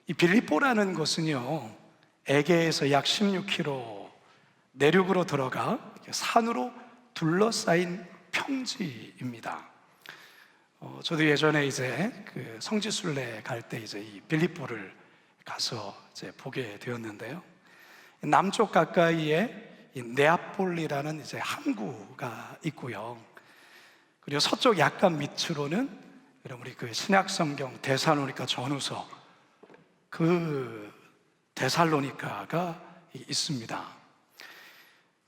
이 빌립보라는 곳은요, 에게에서 약 16km 내륙으로 들어가 산으로 둘러싸인 평지입니다. 저도 예전에 이제 그 성지순례 갈 때 이제 이 빌립보를 가서 이제 보게 되었는데요. 남쪽 가까이에 이 네아폴리라는 이제 항구가 있고요. 그리고 서쪽 약간 밑으로는 우리 그 신약 성경 데살로니가 전후서 그 데살로니가가 있습니다.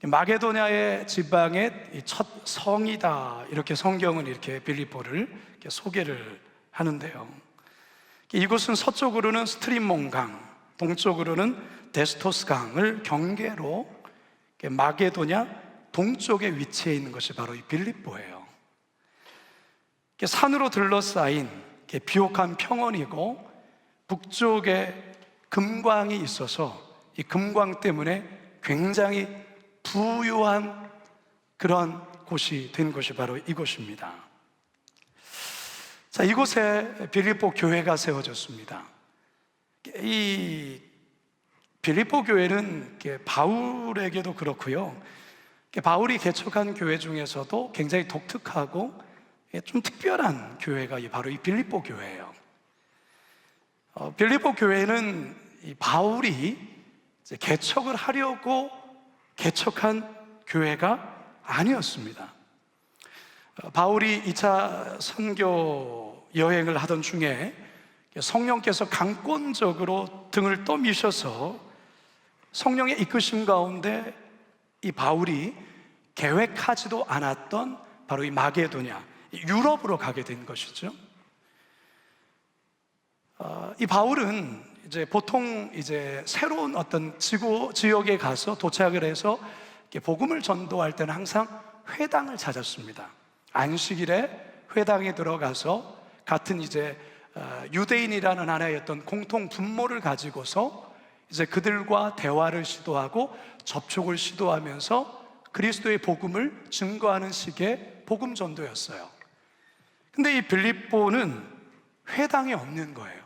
마게도냐의 지방의 첫 성이다, 이렇게 성경은 이렇게 빌립보를 이렇게 소개를 하는데요. 이곳은 서쪽으로는 스트림몬강, 동쪽으로는 데스토스 강을 경계로 마게도냐 동쪽에 위치해 있는 것이 바로 이 빌립보예요. 산으로 둘러싸인 비옥한 평원이고, 북쪽에 금광이 있어서 이 금광 때문에 굉장히 부유한 그런 곳이 된 곳이 바로 이곳입니다. 자, 이곳에 빌립보 교회가 세워졌습니다. 이 빌립보 교회는 바울에게도 그렇고요, 바울이 개척한 교회 중에서도 굉장히 독특하고 좀 특별한 교회가 바로 이 빌립보 교회예요. 빌립보 교회는 이 바울이 이제 개척을 하려고 개척한 교회가 아니었습니다. 바울이 2차 선교 여행을 하던 중에 성령께서 강권적으로 등을 떠미셔서 성령의 이끄심 가운데 이 바울이 계획하지도 않았던 바로 이 마게도냐, 유럽으로 가게 된 것이죠. 이 바울은 이제 보통 이제 새로운 어떤 지역에 가서 도착을 해서 복음을 전도할 때는 항상 회당을 찾았습니다. 안식일에 회당에 들어가서 같은 이제 유대인이라는 하나의 어떤 공통 분모를 가지고서 이제 그들과 대화를 시도하고 접촉을 시도하면서 그리스도의 복음을 증거하는 식의 복음 전도였어요. 근데 이 빌립보는 회당이 없는 거예요.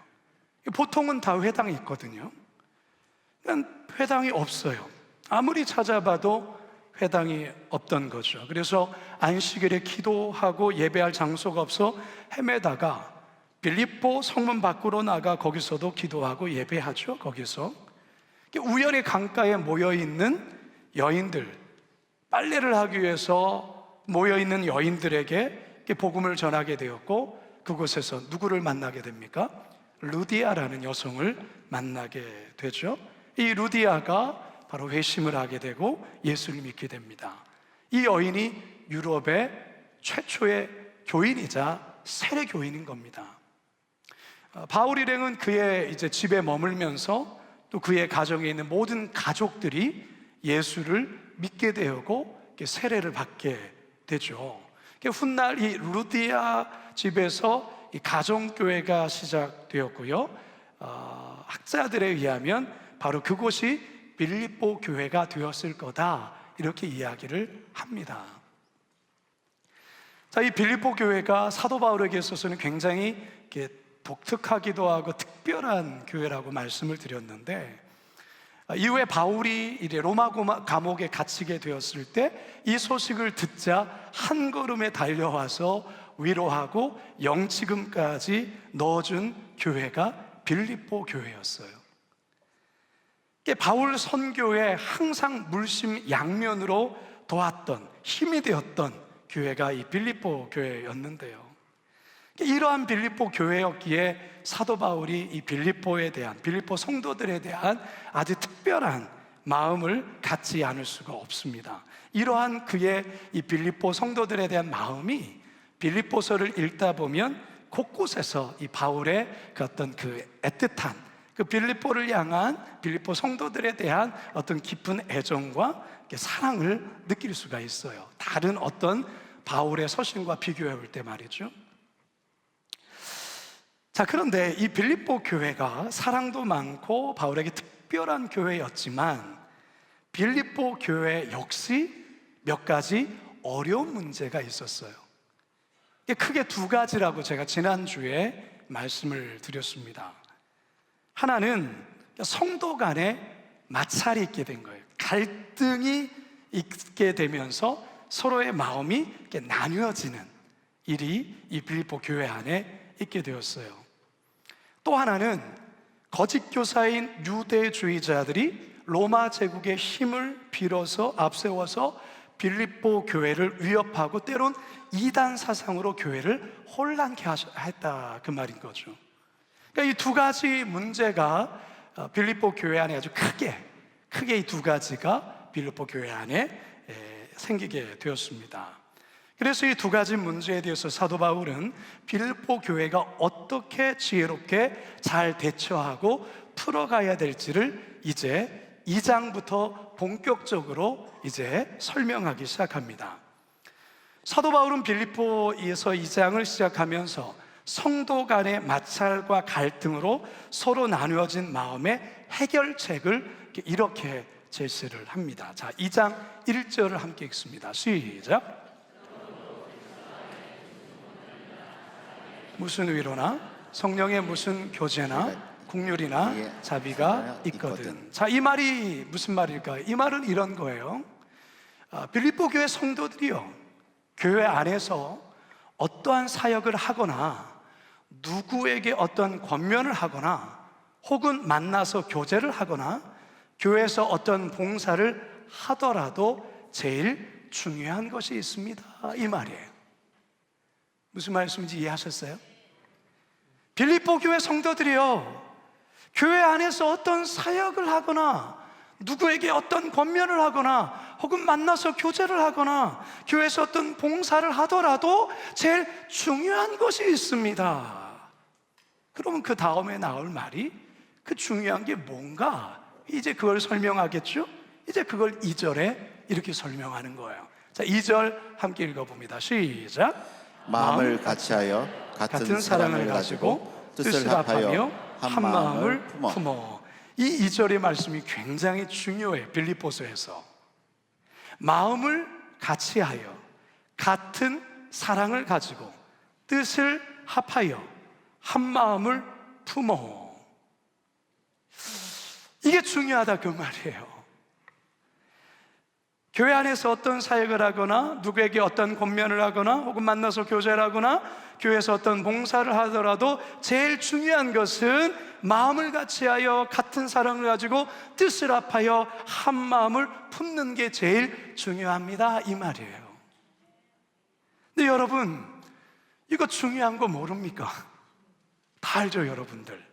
보통은 다 회당이 있거든요. 회당이 없어요. 아무리 찾아봐도 회당이 없던 거죠. 그래서 안식일에 기도하고 예배할 장소가 없어 헤매다가 빌립보 성문 밖으로 나가 거기서도 기도하고 예배하죠. 거기서 우연히 강가에 모여있는 여인들, 빨래를 하기 위해서 모여있는 여인들에게 복음을 전하게 되었고, 그곳에서 누구를 만나게 됩니까? 루디아라는 여성을 만나게 되죠. 이 루디아가 바로 회심을 하게 되고 예수를 믿게 됩니다. 이 여인이 유럽의 최초의 교인이자 세례 교인인 겁니다. 바울 일행은 그의 이제 집에 머물면서 또 그의 가정에 있는 모든 가족들이 예수를 믿게 되고 세례를 받게 되죠. 훗날 이 루디아 집에서 이 가정교회가 시작되었고요, 학자들에 의하면 바로 그곳이 빌립보 교회가 되었을 거다, 이렇게 이야기를 합니다. 자, 이 빌립보 교회가 사도 바울에게 있어서는 굉장히 독특하기도 하고 특별한 교회라고 말씀을 드렸는데, 이후에 바울이 이제 로마 감옥에 갇히게 되었을 때 이 소식을 듣자 한 걸음에 달려와서 위로하고 영치금까지 넣어준 교회가 빌립보 교회였어요. 바울 선교에 항상 물심양면으로 도왔던, 힘이 되었던 교회가 이 빌립보 교회였는데요, 이러한 빌립보 교회였기에 사도 바울이 이 빌립보에 대한, 빌립보 성도들에 대한 아주 특별한 마음을 갖지 않을 수가 없습니다. 이러한 그의 이 빌립보 성도들에 대한 마음이 빌립보서를 읽다 보면 곳곳에서 이 바울의 그 어떤 그 애틋한 그 빌립보를 향한 빌립보 성도들에 대한 어떤 깊은 애정과 사랑을 느낄 수가 있어요. 다른 어떤 바울의 서신과 비교해 볼 때 말이죠. 자, 그런데 이 빌립보 교회가 사랑도 많고 바울에게 특별한 교회였지만 빌립보 교회 역시 몇 가지 어려운 문제가 있었어요. 크게 두 가지라고 제가 지난주에 말씀을 드렸습니다. 하나는 성도 간에 마찰이 있게 된 거예요. 갈등이 있게 되면서 서로의 마음이 이렇게 나뉘어지는 일이 이 빌립보 교회 안에 있게 되었어요. 또 하나는 거짓 교사인 유대주의자들이 로마 제국의 힘을 빌어서 앞세워서 빌립보 교회를 위협하고 때론 이단 사상으로 교회를 혼란케 했다, 그 말인 거죠. 그러니까 이 두 가지 문제가 빌립보 교회 안에 아주 크게 이 두 가지가 빌립보 교회 안에 생기게 되었습니다. 그래서 이 두 가지 문제에 대해서 사도 바울은 빌립보 교회가 어떻게 지혜롭게 잘 대처하고 풀어가야 될지를 이제 2장부터 본격적으로 이제 설명하기 시작합니다. 사도 바울은 빌립보에서 2장을 시작하면서 성도 간의 마찰과 갈등으로 서로 나누어진 마음의 해결책을 이렇게 제시를 합니다. 자, 2장 1절을 함께 읽습니다. 시작. 무슨 위로나 성령의 무슨 교제나 국률이나 자비가 있거든. 자, 이 말이 무슨 말일까요? 이 말은 이런 거예요. 빌립보 교회 성도들이요, 교회 안에서 어떠한 사역을 하거나 누구에게 어떤 권면을 하거나 혹은 만나서 교제를 하거나 교회에서 어떤 봉사를 하더라도 제일 중요한 것이 있습니다, 이 말이에요. 무슨 말씀인지 이해하셨어요? 빌립보 교회 성도들이요, 교회 안에서 어떤 사역을 하거나 누구에게 어떤 권면을 하거나 혹은 만나서 교제를 하거나 교회에서 어떤 봉사를 하더라도 제일 중요한 것이 있습니다. 그러면 그 다음에 나올 말이 그 중요한 게 뭔가, 이제 그걸 설명하겠죠? 이제 그걸 2절에 이렇게 설명하는 거예요. 자, 2절 함께 읽어봅니다. 시작. 마음을 같이하여 같은 사랑을 가지고 뜻을 합하여 한 마음을 품어. 이 2절의 말씀이 굉장히 중요해요. 빌립보서에서 마음을 같이하여 같은 사랑을 가지고 뜻을 합하여 한 마음을 품어. 이게 중요하다, 그 말이에요. 교회 안에서 어떤 사역을 하거나 누구에게 어떤 권면을 하거나 혹은 만나서 교제를 하거나 교회에서 어떤 봉사를 하더라도 제일 중요한 것은 마음을 같이하여 같은 사랑을 가지고 뜻을 합하여 한 마음을 품는 게 제일 중요합니다, 이 말이에요. 근데 여러분, 이거 중요한 거 모릅니까? 다 알죠, 여러분들.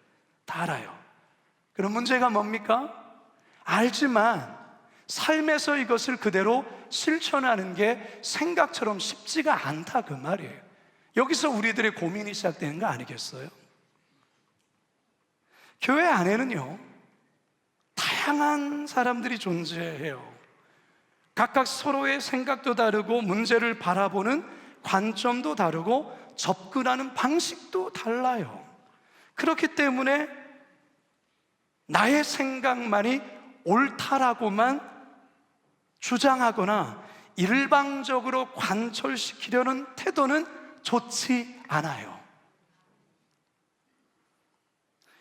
다 알아요. 그럼 문제가 뭡니까? 알지만 삶에서 이것을 그대로 실천하는 게 생각처럼 쉽지가 않다, 그 말이에요. 여기서 우리들의 고민이 시작되는 거 아니겠어요? 교회 안에는요, 다양한 사람들이 존재해요. 각각 서로의 생각도 다르고 문제를 바라보는 관점도 다르고 접근하는 방식도 달라요. 그렇기 때문에 나의 생각만이 옳다라고만 주장하거나 일방적으로 관철시키려는 태도는 좋지 않아요.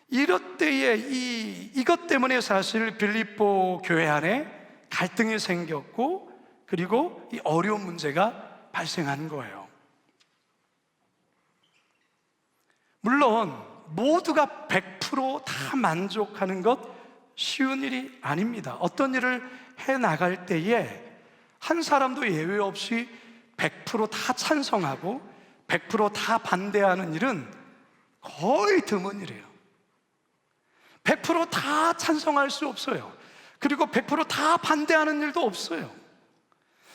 이럴 때에 이것 때문에 사실 빌립보 교회 안에 갈등이 생겼고 그리고 이 어려운 문제가 발생한 거예요. 물론 모두가 100% 만족하는 것 쉬운 일이 아닙니다. 어떤 일을 해나갈 때에 한 사람도 예외 없이 100% 찬성하고 100% 반대하는 일은 거의 드문 일이에요. 100% 찬성할 수 없어요. 그리고 100% 반대하는 일도 없어요.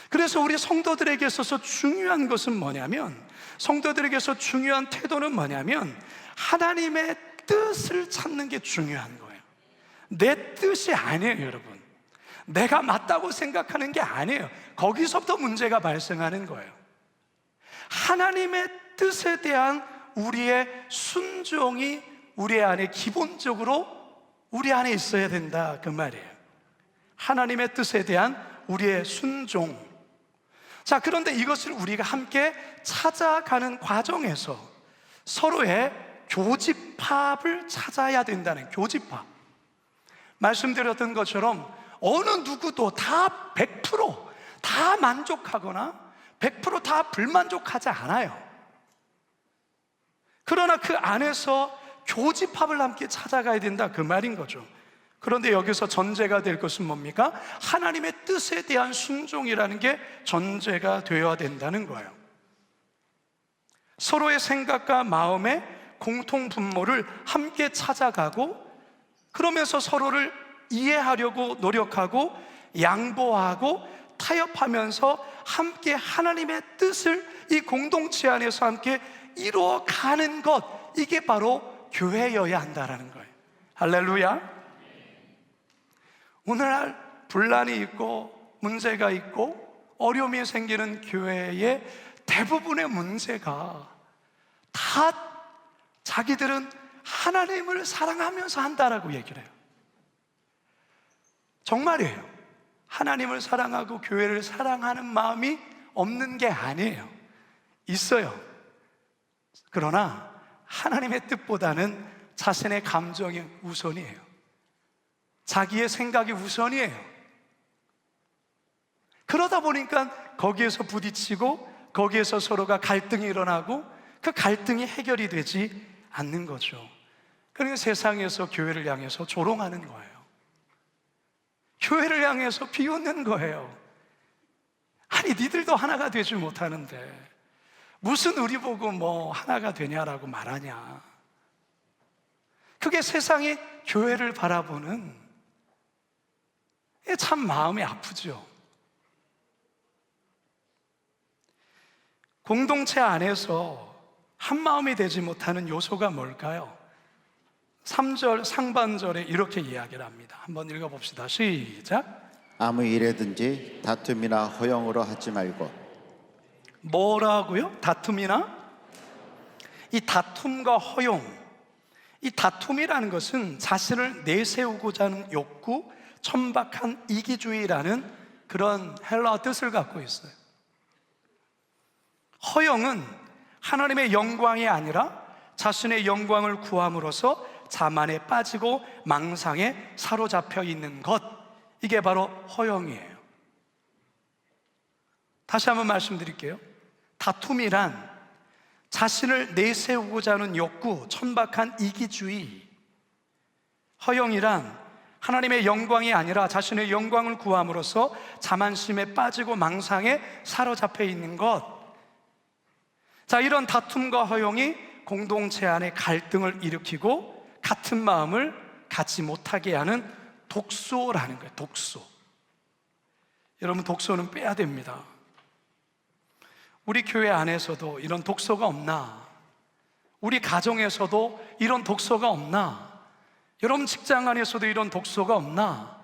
그래서 우리 성도들에게 있어서 중요한 것은 뭐냐면, 성도들에게서 중요한 태도는 뭐냐면 하나님의 뜻을 찾는 게 중요한 거예요. 내 뜻이 아니에요, 여러분. 내가 맞다고 생각하는 게 아니에요. 거기서부터 문제가 발생하는 거예요. 하나님의 뜻에 대한 우리의 순종이 우리 안에 기본적으로 우리 안에 있어야 된다, 그 말이에요. 하나님의 뜻에 대한 우리의 순종. 자, 그런데 이것을 우리가 함께 찾아가는 과정에서 서로의 교집합을 찾아야 된다는, 교집합. 말씀드렸던 것처럼 어느 누구도 다 100%다 만족하거나 100%다 불만족하지 않아요. 그러나 그 안에서 교집합을 함께 찾아가야 된다, 그 말인 거죠. 그런데 여기서 전제가 될 것은 뭡니까? 하나님의 뜻에 대한 순종이라는 게 전제가 되어야 된다는 거예요. 서로의 생각과 마음의 공통 분모를 함께 찾아가고, 그러면서 서로를 이해하려고 노력하고 양보하고 타협하면서 함께 하나님의 뜻을 이 공동체 안에서 함께 이루어가는 것, 이게 바로 교회여야 한다는 거예요. 할렐루야. 오늘날 분란이 있고 문제가 있고 어려움이 생기는 교회의 대부분의 문제가 다 자기들은 하나님을 사랑하면서 한다라고 얘기를 해요. 정말이에요. 하나님을 사랑하고 교회를 사랑하는 마음이 없는 게 아니에요. 있어요. 그러나 하나님의 뜻보다는 자신의 감정이 우선이에요. 자기의 생각이 우선이에요. 그러다 보니까 거기에서 부딪히고 거기에서 서로가 갈등이 일어나고 그 갈등이 해결이 되지 않는 거죠. 그러니까 세상에서 교회를 향해서 조롱하는 거예요. 교회를 향해서 비웃는 거예요. 아니, 니들도 하나가 되지 못하는데 무슨 우리 보고 뭐 하나가 되냐라고 말하냐. 그게 세상이 교회를 바라보는, 참 마음이 아프죠. 공동체 안에서 한 마음이 되지 못하는 요소가 뭘까요? 3절 상반절에 이렇게 이야기를 합니다. 한번 읽어봅시다. 시작. 아무 일에든지 다툼이나 허영으로 하지 말고. 뭐라고요? 다툼이나? 이 다툼과 허용, 이 다툼이라는 것은 자신을 내세우고자 하는 욕구, 천박한 이기주의라는 그런 헬라어 뜻을 갖고 있어요. 허영은 하나님의 영광이 아니라 자신의 영광을 구함으로써 자만에 빠지고 망상에 사로잡혀 있는 것, 이게 바로 허영이에요. 다시 한번 말씀드릴게요. 다툼이란 자신을 내세우고자 하는 욕구, 천박한 이기주의. 허영이란 하나님의 영광이 아니라 자신의 영광을 구함으로써 자만심에 빠지고 망상에 사로잡혀 있는 것. 자, 이런 다툼과 허용이 공동체 안에 갈등을 일으키고 같은 마음을 갖지 못하게 하는 독소라는 거예요. 독소. 여러분, 독소는 빼야 됩니다. 우리 교회 안에서도 이런 독소가 없나? 우리 가정에서도 이런 독소가 없나? 여러분 직장 안에서도 이런 독소가 없나?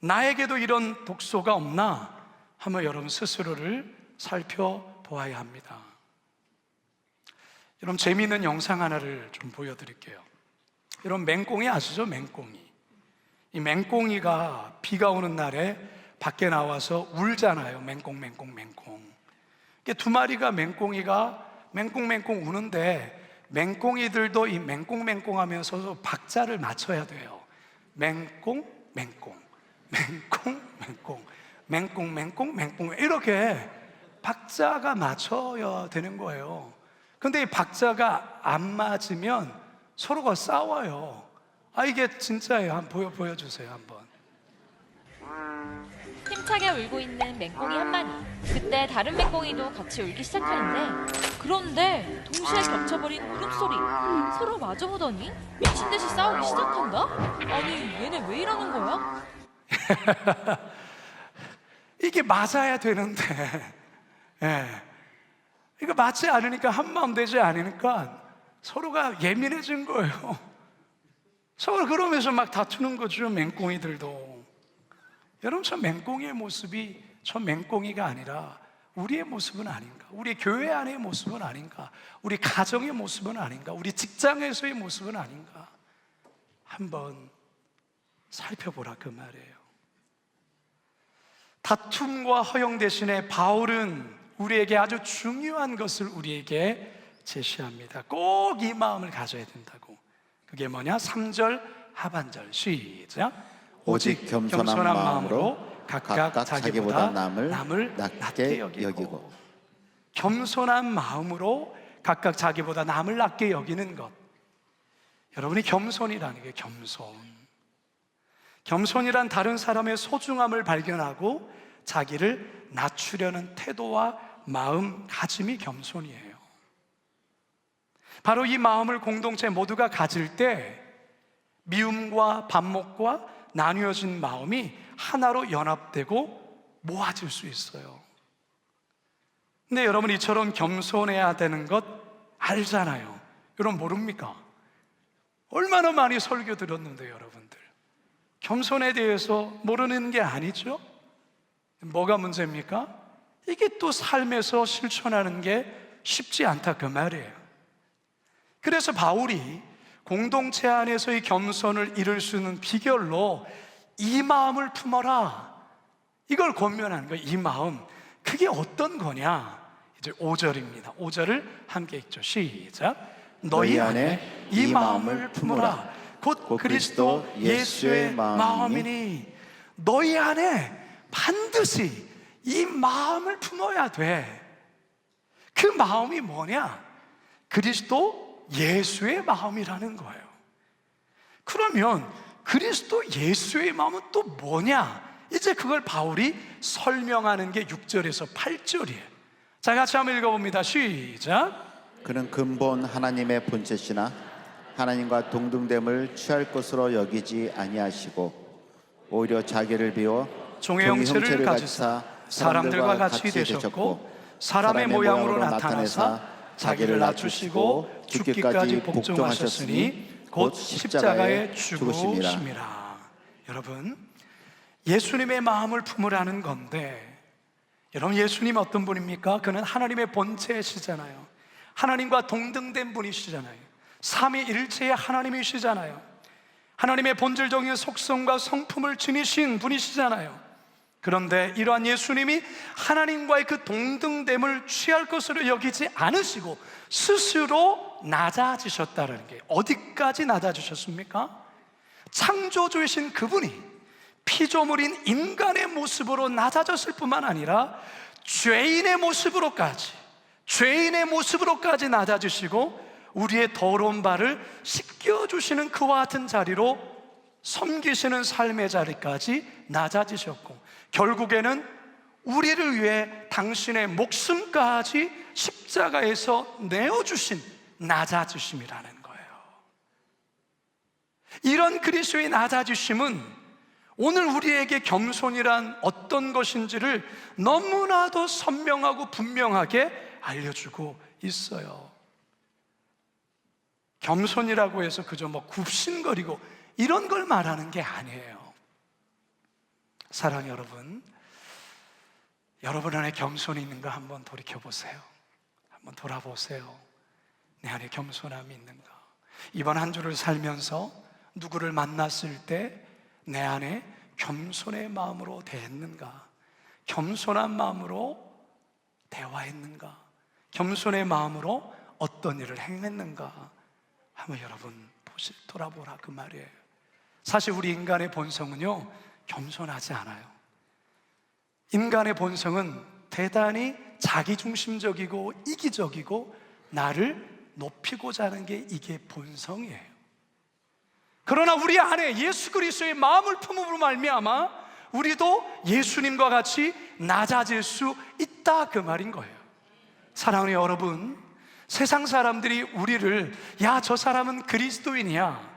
나에게도 이런 독소가 없나? 한번 여러분 스스로를 살펴보아야 합니다. 여러분, 재미있는 영상 하나를 좀 보여드릴게요. 여러분, 맹꽁이 아시죠? 맹꽁이. 이 맹꽁이가 비가 오는 날에 밖에 나와서 울잖아요. 맹꽁. 두 마리가 맹꽁이가 맹꽁 우는데, 맹꽁이들도 이 맹꽁 하면서 박자를 맞춰야 돼요. 맹꽁 이렇게 박자가 맞춰야 되는 거예요. 근데 이 박자가 안 맞으면 서로가 싸워요. 이게 진짜예요. 한번 보여주세요. 한번. 힘차게 울고 있는 맹꽁이 한 마리. 그때 다른 맹꽁이도 같이 울기 시작하는데, 그런데 동시에 겹쳐버린 울음소리. 서로 마주보더니 미친 듯이 싸우기 시작한다? 아니, 얘네 왜 이러는 거야? 이게 맞아야 되는데, 이거 맞지 않으니까, 한마음 되지 않으니까 서로가 예민해진 거예요. 서로 그러면서 막 다투는 거죠. 맹꽁이들도. 여러분, 저 맹꽁이의 모습이 저 맹꽁이가 아니라 우리의 모습은 아닌가? 우리 교회 안의 모습은 아닌가? 우리 가정의 모습은 아닌가? 우리 직장에서의 모습은 아닌가? 한번 살펴보라, 그 말이에요. 다툼과 허용 대신에 바울은 우리에게 아주 중요한 것을 우리에게 제시합니다. 꼭 이 마음을 가져야 된다고. 그게 뭐냐? 3절 하반절 시작. 오직 겸손한 마음으로 각각 자기보다 남을 낮게 여기고. 겸손한 마음으로 각각 자기보다 남을 낮게 여기는 것. 여러분이 겸손이라는 게 겸손이란 다른 사람의 소중함을 발견하고 자기를 낮추려는 태도와 마음가짐이 겸손이에요. 바로 이 마음을 공동체 모두가 가질 때 미움과 반목과 나뉘어진 마음이 하나로 연합되고 모아질 수 있어요. 근데 여러분, 이처럼 겸손해야 되는 것 알잖아요. 여러분 모릅니까? 얼마나 많이 설교 들었는데 여러분들, 겸손에 대해서 모르는 게 아니죠? 뭐가 문제입니까? 이게 또 삶에서 실천하는 게 쉽지 않다, 그 말이에요. 그래서 바울이 공동체 안에서의 겸손을 이룰 수 있는 비결로 이 마음을 품어라, 이걸 권면하는 거예요. 이 마음, 그게 어떤 거냐? 이제 5절입니다. 5절을 함께 읽죠. 시작. 너희 안에 이 마음을 품어라. 곧 그리스도 예수의 마음이니. 너희 안에 반드시 이 마음을 품어야 돼. 그 마음이 뭐냐? 그리스도 예수의 마음이라는 거예요. 그러면 그리스도 예수의 마음은 또 뭐냐? 이제 그걸 바울이 설명하는 게 6절에서 8절이에요. 자, 같이 한번 읽어봅니다. 시작. 그는 근본 하나님의 본체시나 하나님과 동등됨을 취할 것으로 여기지 아니하시고 오히려 자기를 비워 종의 형체를 가지사 사람들과 같이 되셨고 사람의 모양으로 나타나사 자기를 낮추시고 죽기까지 복종하셨으니 곧 십자가에 죽으심이라. 여러분, 예수님의 마음을 품으라는 건데, 여러분, 예수님 어떤 분입니까? 그는 하나님의 본체시잖아요. 하나님과 동등된 분이시잖아요. 삼위일체의 하나님이시잖아요. 하나님의 본질적인 속성과 성품을 지니신 분이시잖아요. 그런데 이러한 예수님이 하나님과의 그 동등됨을 취할 것으로 여기지 않으시고 스스로 낮아지셨다는 게, 어디까지 낮아지셨습니까? 창조주이신 그분이 피조물인 인간의 모습으로 낮아졌을 뿐만 아니라 죄인의 모습으로까지 낮아지시고 우리의 더러운 발을 씻겨주시는 그와 같은 자리로 섬기시는 삶의 자리까지 낮아지셨고, 결국에는 우리를 위해 당신의 목숨까지 십자가에서 내어주신 낮아지심이라는 거예요. 이런 그리스도의 낮아지심은 오늘 우리에게 겸손이란 어떤 것인지를 너무나도 선명하고 분명하게 알려주고 있어요. 겸손이라고 해서 그저 굽신거리고 이런 걸 말하는 게 아니에요. 사랑하는 여러분, 여러분 안에 겸손이 있는가 한번 돌이켜보세요. 한번 돌아보세요. 내 안에 겸손함이 있는가? 이번 한 주를 살면서 누구를 만났을 때 내 안에 겸손의 마음으로 대했는가? 겸손한 마음으로 대화했는가? 겸손의 마음으로 어떤 일을 행했는가? 한번 여러분 돌아보라, 그 말이에요. 사실 우리 인간의 본성은요, 겸손하지 않아요. 인간의 본성은 대단히 자기중심적이고 이기적이고 나를 높이고자 하는 게 이게 본성이에요. 그러나 우리 안에 예수 그리스도의 마음을 품음으로 말미암아 우리도 예수님과 같이 낮아질 수 있다, 그 말인 거예요. 사랑하는 여러분, 세상 사람들이 우리를 야, 저 사람은 그리스도인이야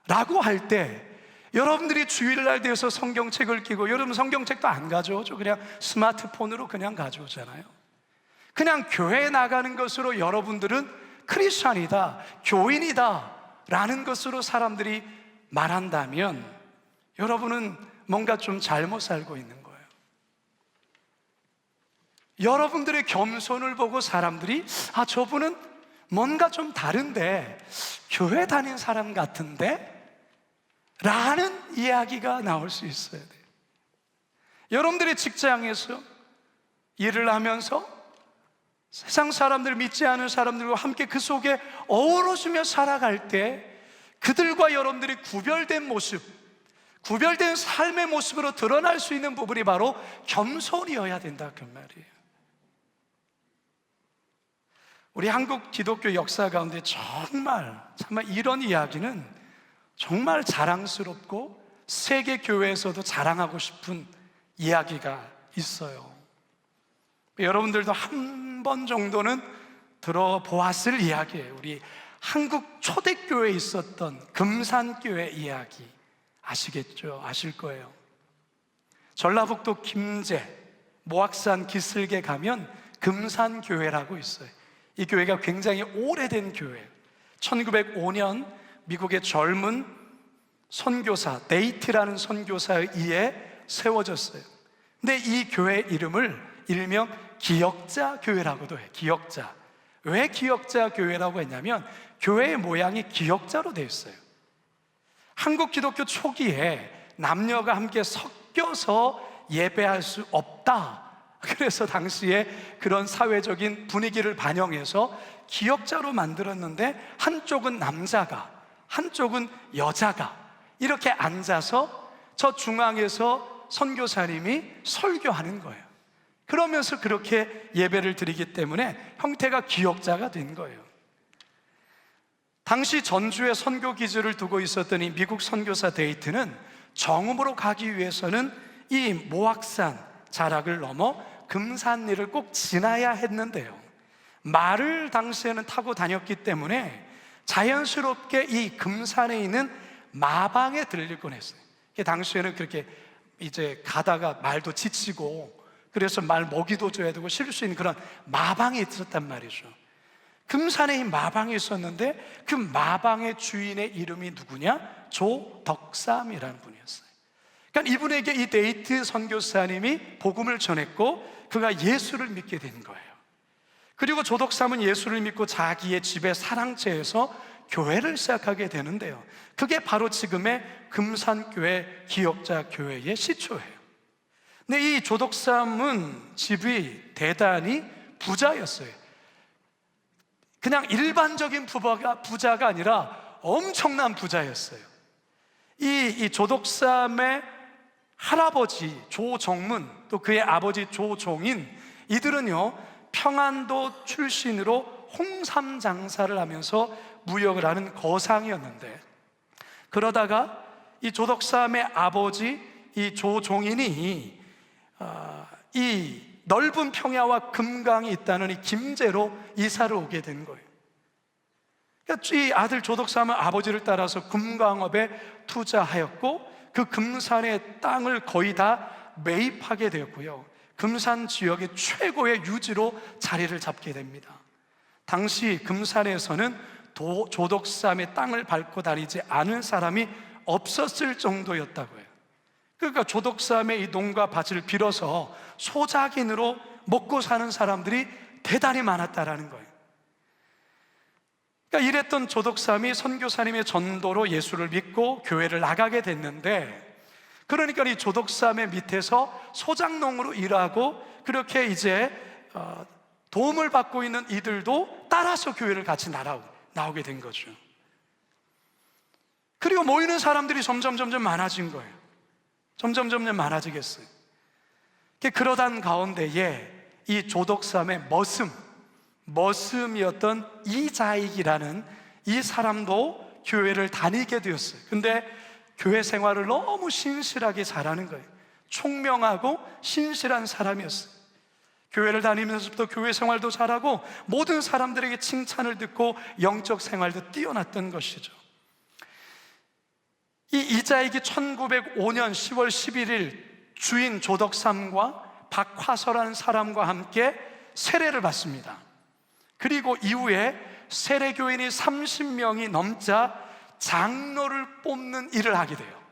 라고 할 때, 여러분들이 주일날 되어서 성경책을 끼고, 여러분 성경책도 안 가져오죠. 그냥 스마트폰으로 그냥 가져오잖아요. 그냥 교회에 나가는 것으로 여러분들은 크리스찬이다, 교인이다 라는 것으로 사람들이 말한다면 여러분은 뭔가 좀 잘못 살고 있는 거예요. 여러분들의 겸손을 보고 사람들이 아, 저분은 뭔가 좀 다른데, 교회 다닌 사람 같은데? 라는 이야기가 나올 수 있어야 돼요. 여러분들의 직장에서 일을 하면서 세상 사람들, 믿지 않은 사람들과 함께 그 속에 어우러지며 살아갈 때 그들과 여러분들이 구별된 모습, 구별된 삶의 모습으로 드러날 수 있는 부분이 바로 겸손이어야 된다, 그 말이에요. 우리 한국 기독교 역사 가운데 정말 이런 이야기는 정말 자랑스럽고 세계 교회에서도 자랑하고 싶은 이야기가 있어요. 여러분들도 한 번 정도는 들어보았을 이야기예요. 우리 한국 초대교회에 있었던 금산교회 이야기 아시겠죠? 아실 거예요. 전라북도 김제, 모악산 기슭에 가면 금산교회라고 있어요. 이 교회가 굉장히 오래된 교회예요. 1905년 미국의 젊은 선교사 네이트라는 선교사에 의해 세워졌어요. 근데 이 교회 이름을 일명 기역자 교회라고도 해요. 기역자. 왜 기역자 교회라고 했냐면 교회의 모양이 기역자로 되어 있어요. 한국 기독교 초기에 남녀가 함께 섞여서 예배할 수 없다. 그래서 당시에 그런 사회적인 분위기를 반영해서 기역자로 만들었는데 한쪽은 남자가, 한쪽은 여자가 이렇게 앉아서 저 중앙에서 선교사님이 설교하는 거예요. 그러면서 그렇게 예배를 드리기 때문에 형태가 기역자가 된 거예요. 당시 전주에 선교 기지를 두고 있었던 이 미국 선교사 데이트는 정읍으로 가기 위해서는 이 모악산 자락을 넘어 금산리를 꼭 지나야 했는데요, 말을 당시에는 타고 다녔기 때문에 자연스럽게 이 금산에 있는 마방에 들리곤 했어요. 당시에는 그렇게 이제 가다가 말도 지치고 그래서 말 먹이도 줘야 되고 쉴 수 있는 그런 마방이 있었단 말이죠. 금산에 이 마방이 있었는데 그 마방의 주인의 이름이 누구냐? 조덕삼이라는 분이었어요. 그러니까 이분에게 이 데이트 선교사님이 복음을 전했고 그가 예수를 믿게 된 거예요. 그리고 조덕삼은 예수를 믿고 자기의 집에 사랑채에서 교회를 시작하게 되는데요, 그게 바로 지금의 금산교회 기역자 교회의 시초예요. 근데 이 조덕삼은 집이 대단히 부자였어요. 그냥 일반적인 부자가 아니라 엄청난 부자였어요. 이 조덕삼의 할아버지 조정문, 또 그의 아버지 조종인, 이들은요 평안도 출신으로 홍삼 장사를 하면서 무역을 하는 거상이었는데, 그러다가 이 조덕삼의 아버지 이 조종인이 이 넓은 평야와 금강이 있다는 이 김제로 이사를 오게 된 거예요. 그러니까 이 아들 조덕삼은 아버지를 따라서 금강업에 투자하였고 그 금산의 땅을 거의 다 매입하게 되었고요, 금산 지역의 최고의 유지로 자리를 잡게 됩니다. 당시 금산에서는 조덕삼의 땅을 밟고 다니지 않은 사람이 없었을 정도였다고 해요. 그러니까 조덕삼의 이 농가 밭을 빌어서 소작인으로 먹고 사는 사람들이 대단히 많았다라는 거예요. 그러니까 이랬던 조덕삼이 선교사님의 전도로 예수를 믿고 교회를 나가게 됐는데, 그러니까 이 조덕삼의 밑에서 소작농으로 일하고 그렇게 이제 도움을 받고 있는 이들도 따라서 교회를 같이 나오게 된 거죠. 그리고 모이는 사람들이 점점 많아진 거예요. 점점 많아지겠어요. 그러던 가운데에 이 조덕삼의 머슴이었던 이자익이라는 이 사람도 교회를 다니게 되었어요. 근데 교회 생활을 너무 신실하게 잘하는 거예요. 총명하고 신실한 사람이었어요. 교회를 다니면서부터 교회 생활도 잘하고 모든 사람들에게 칭찬을 듣고 영적 생활도 뛰어났던 것이죠. 이 이자익이 1905년 10월 11일 주인 조덕삼과 박화서라는 사람과 함께 세례를 받습니다. 그리고 이후에 세례교인이 30명이 넘자 장로를 뽑는 일을 하게 돼요.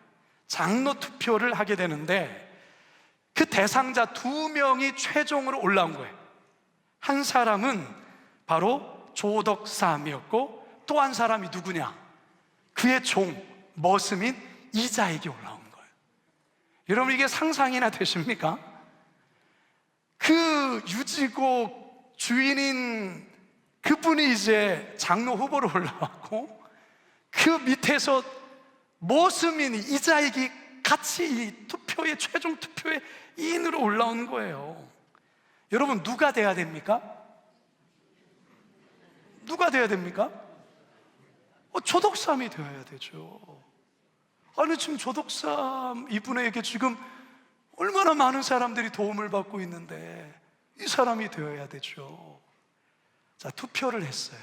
장로 투표를 하게 되는데 그 대상자 2명이 최종으로 올라온 거예요. 한 사람은 바로 조덕삼이었고 또 한 사람이 누구냐? 그의 종 머슴인 이자익이 올라온 거예요. 여러분, 이게 상상이나 되십니까? 그 유지고 주인인 그분이 이제 장로 후보로 올라왔고, 그 밑에서 모스민 이자익이 같이 이 투표의 최종 투표의 2인으로 올라온 거예요. 여러분, 누가 돼야 됩니까? 누가 돼야 됩니까? 조덕삼이 되어야 되죠. 아니, 지금 조덕삼 이분에게 지금 얼마나 많은 사람들이 도움을 받고 있는데 이 사람이 되어야 되죠. 자, 투표를 했어요.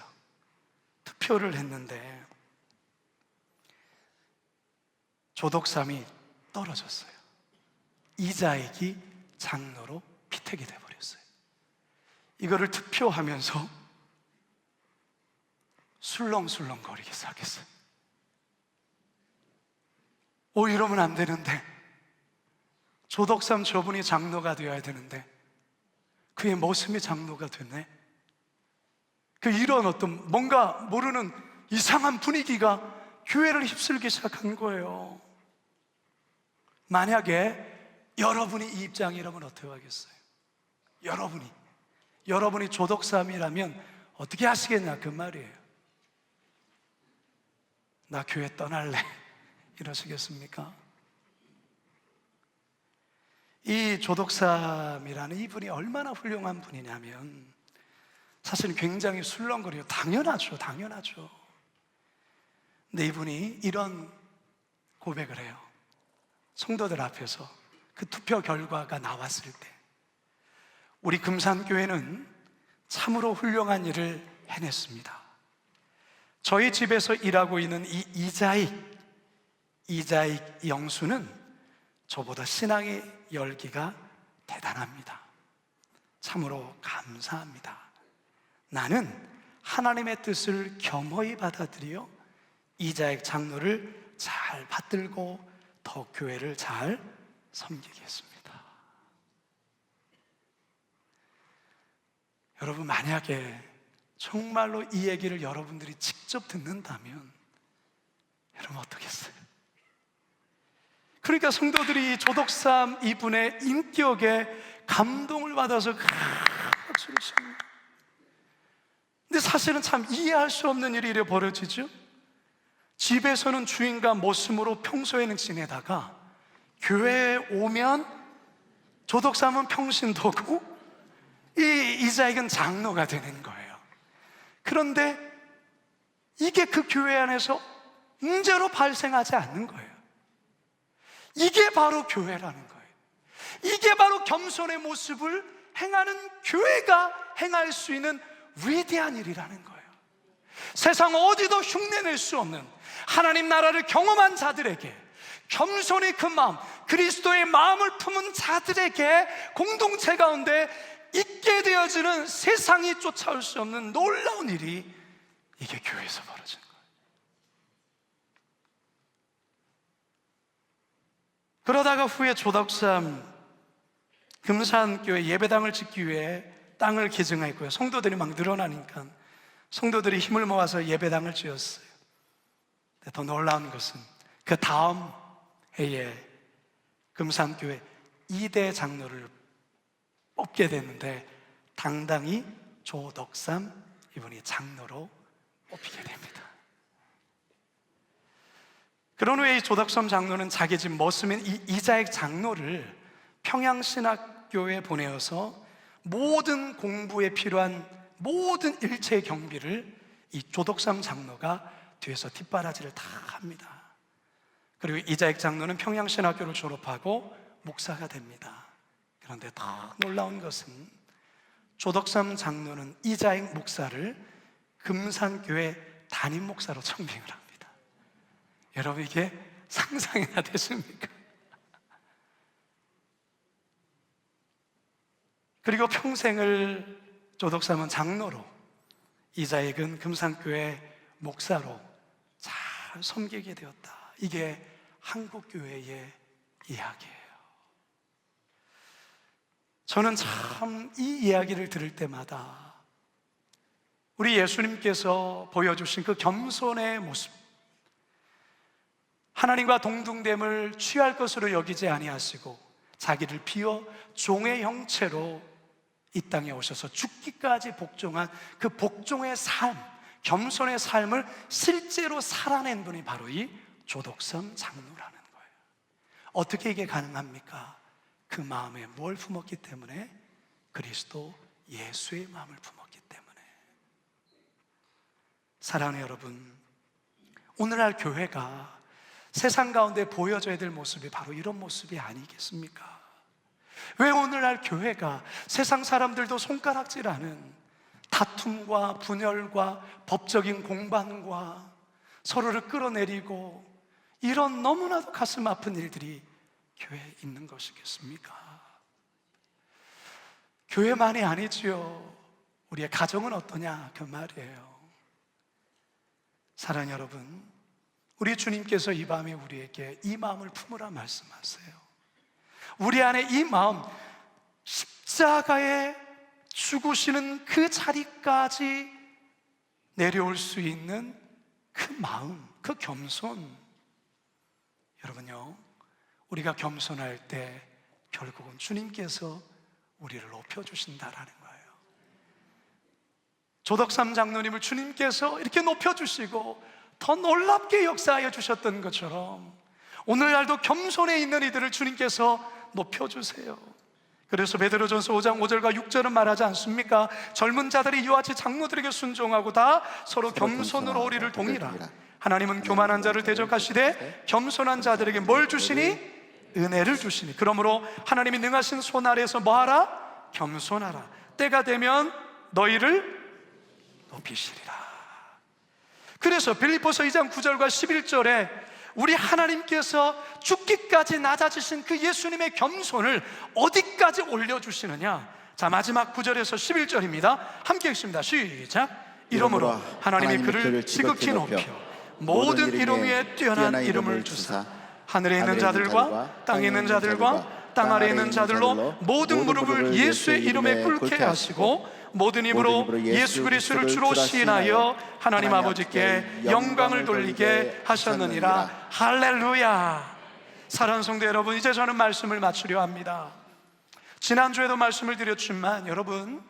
투표를 했는데 조덕삼이 떨어졌어요. 이자익이 장로로 피택이 돼버렸어요. 이거를 투표하면서 술렁술렁 거리기 시작했어요. 이러면 안 되는데, 조덕삼 저분이 장로가 되어야 되는데 그의 모습이 장로가 됐네. 이런 어떤 뭔가 모르는 이상한 분위기가 교회를 휩쓸기 시작한 거예요. 만약에 여러분이 이 입장이라면 어떻게 하겠어요? 여러분이 조덕삼이라면 어떻게 하시겠냐 그 말이에요. 나 교회 떠날래 이러시겠습니까? 이 조덕삼이라는 이분이 얼마나 훌륭한 분이냐면 사실 굉장히 술렁거려요. 당연하죠. 근데 이분이 이런 고백을 해요. 성도들 앞에서 그 투표 결과가 나왔을 때, 우리 금산교회는 참으로 훌륭한 일을 해냈습니다. 저희 집에서 일하고 있는 이 이자익 영수는 저보다 신앙의 열기가 대단합니다. 참으로 감사합니다. 나는 하나님의 뜻을 겸허히 받아들여 이자익 장로를 잘 받들고 더 교회를 잘 섬기겠습니다. 여러분, 만약에 정말로 이 얘기를 여러분들이 직접 듣는다면 여러분 어떻겠어요? 그러니까 성도들이 조덕삼 이분의 인격에 감동을 받아서 박수를 칩니다. 근데 사실은 참 이해할 수 없는 일이 이래 벌어지죠. 집에서는 주인과 모습으로 평소에는 지내다가 교회에 오면 조덕삼은 평신도고 이자익은 장로가 되는 거예요. 그런데 이게 그 교회 안에서 문제로 발생하지 않는 거예요. 이게 바로 교회라는 거예요. 이게 바로 겸손의 모습을 행하는 교회가 행할 수 있는 위대한 일이라는 거예요. 세상 어디도 흉내낼 수 없는 하나님 나라를 경험한 자들에게, 겸손의 그 마음, 그리스도의 마음을 품은 자들에게 공동체 가운데 있게 되어지는 세상이 쫓아올 수 없는 놀라운 일이 이게 교회에서 벌어진 거예요. 그러다가 후에 조덕삼 금산교회 예배당을 짓기 위해 땅을 기증했고요. 성도들이 막 늘어나니까 성도들이 힘을 모아서 예배당을 지었어요. 더 놀라운 것은 그 다음 해에 금산교회 2대 장로를 뽑게 됐는데 당당히 조덕삼 이분이 장로로 뽑히게 됩니다. 그런 후에 이 조덕삼 장로는 자기 집 머스민 이자익 장로를 평양신학교에 보내어서 모든 공부에 필요한 모든 일체의 경비를 이 조덕삼 장로가 뒤에서 뒷바라지를 다 합니다. 그리고 이자익 장로는 평양신학교를 졸업하고 목사가 됩니다. 그런데 더 놀라운 것은 조덕삼 장로는 이자익 목사를 금산교회 담임 목사로 청빙을 합니다. 여러분, 이게 상상이나 되십니까? 그리고 평생을 조덕삼은 장로로, 이자익은 금산교회 목사로 잘 섬기게 되었다. 이게 한국교회의 이야기예요. 저는 참 이 이야기를 들을 때마다 우리 예수님께서 보여주신 그 겸손의 모습, 하나님과 동등됨을 취할 것으로 여기지 아니하시고 자기를 비워 종의 형체로 이 땅에 오셔서 죽기까지 복종한 그 복종의 삶, 겸손의 삶을 실제로 살아낸 분이 바로 이 조덕삼 장로라는 거예요. 어떻게 이게 가능합니까? 그 마음에 뭘 품었기 때문에? 그리스도 예수의 마음을 품었기 때문에. 사랑하는 여러분, 오늘날 교회가 세상 가운데 보여줘야 될 모습이 바로 이런 모습이 아니겠습니까? 왜 오늘날 교회가 세상 사람들도 손가락질하는 다툼과 분열과 법적인 공방과 서로를 끌어내리고 이런 너무나도 가슴 아픈 일들이 교회에 있는 것이겠습니까? 교회만이 아니지요. 우리의 가정은 어떠냐 그 말이에요. 사랑하는 여러분, 우리 주님께서 이 밤에 우리에게 이 마음을 품으라 말씀하세요. 우리 안에 이 마음, 십자가에 죽으시는 그 자리까지 내려올 수 있는 그 마음, 그 겸손. 여러분요, 우리가 겸손할 때 결국은 주님께서 우리를 높여주신다라는 거예요. 조덕삼 장로님을 주님께서 이렇게 높여주시고 더 놀랍게 역사하여 주셨던 것처럼 오늘날도 겸손해 있는 이들을 주님께서 높여주세요. 그래서 베드로전서 5장 5절과 6절은 말하지 않습니까? 젊은 자들이 이와 같이 장로들에게 순종하고 다 서로 겸손으로 오리를 동이라. 하나님은 교만한 자를 대적하시되 겸손한 자들에게 뭘 주시니? 은혜를 주시니. 그러므로 하나님이 능하신 손 아래에서 뭐하라? 겸손하라. 때가 되면 너희를 높이시리라. 그래서 빌립보서 2장 9절과 11절에 우리 하나님께서 죽기까지 낮아지신 그 예수님의 겸손을 어디까지 올려주시느냐? 자, 마지막 9절에서 11절입니다. 함께 읽습니다. 시작. 이러므로 하나님이 그를 지극히 높여 모든 이름 위에 뛰어난 이름을 주사 하늘에 있는 자들과 땅에 있는 자들과 땅 아래에 있는 자들로 모든 무릎을 예수의 이름에 꿇게 하시고 모든 입으로 예수 그리스도를 주로 시인하여 하나님 아버지께 영광을 돌리게 하셨느니라. 할렐루야. 사랑하는 성도 여러분, 이제 저는 말씀을 마치려 합니다. 지난주에도 말씀을 드렸지만 여러분,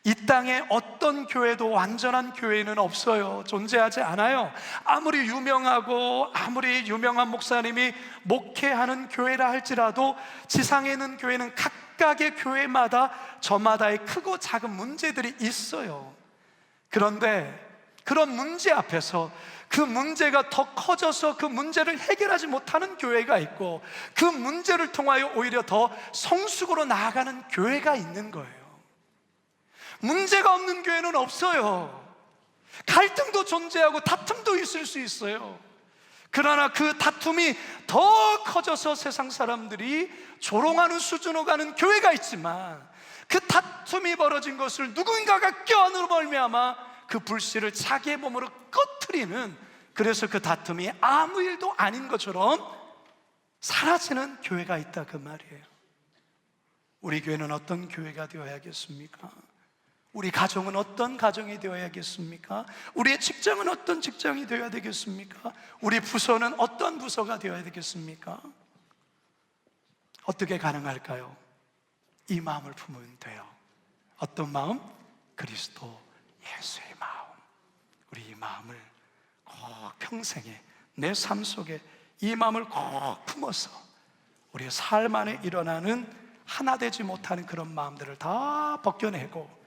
이 땅에 어떤 교회도 완전한 교회는 없어요. 존재하지 않아요. 아무리 유명하고 아무리 유명한 목사님이 목회하는 교회라 할지라도 지상에 있는 교회는 각각의 교회마다 저마다의 크고 작은 문제들이 있어요. 그런데 그런 문제 앞에서 그 문제가 더 커져서 그 문제를 해결하지 못하는 교회가 있고 그 문제를 통하여 오히려 더 성숙으로 나아가는 교회가 있는 거예요. 문제가 없는 교회는 없어요. 갈등도 존재하고 다툼도 있을 수 있어요. 그러나 그 다툼이 더 커져서 세상 사람들이 조롱하는 수준으로 가는 교회가 있지만 그 다툼이 벌어진 것을 누군가가 껴안으로 말미암아 그 불씨를 자기의 몸으로 꺼트리는, 그래서 그 다툼이 아무 일도 아닌 것처럼 사라지는 교회가 있다 그 말이에요. 우리 교회는 어떤 교회가 되어야겠습니까? 우리 가정은 어떤 가정이 되어야겠습니까? 우리의 직장은 어떤 직장이 되어야 되겠습니까? 우리 부서는 어떤 부서가 되어야 되겠습니까? 어떻게 가능할까요? 이 마음을 품으면 돼요. 어떤 마음? 그리스도 예수의 마음. 우리 이 마음을 꼭 평생에 내 삶 속에 이 마음을 꼭 품어서 우리의 삶 안에 일어나는 하나 되지 못하는 그런 마음들을 다 벗겨내고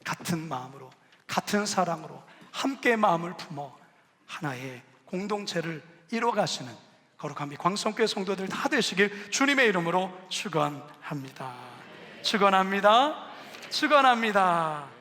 같은 마음으로, 같은 사랑으로 함께 마음을 품어 하나의 공동체를 이뤄가시는 거룩한 광성교회 성도들 다 되시길 주님의 이름으로 축원합니다. 축원합니다. 축원합니다.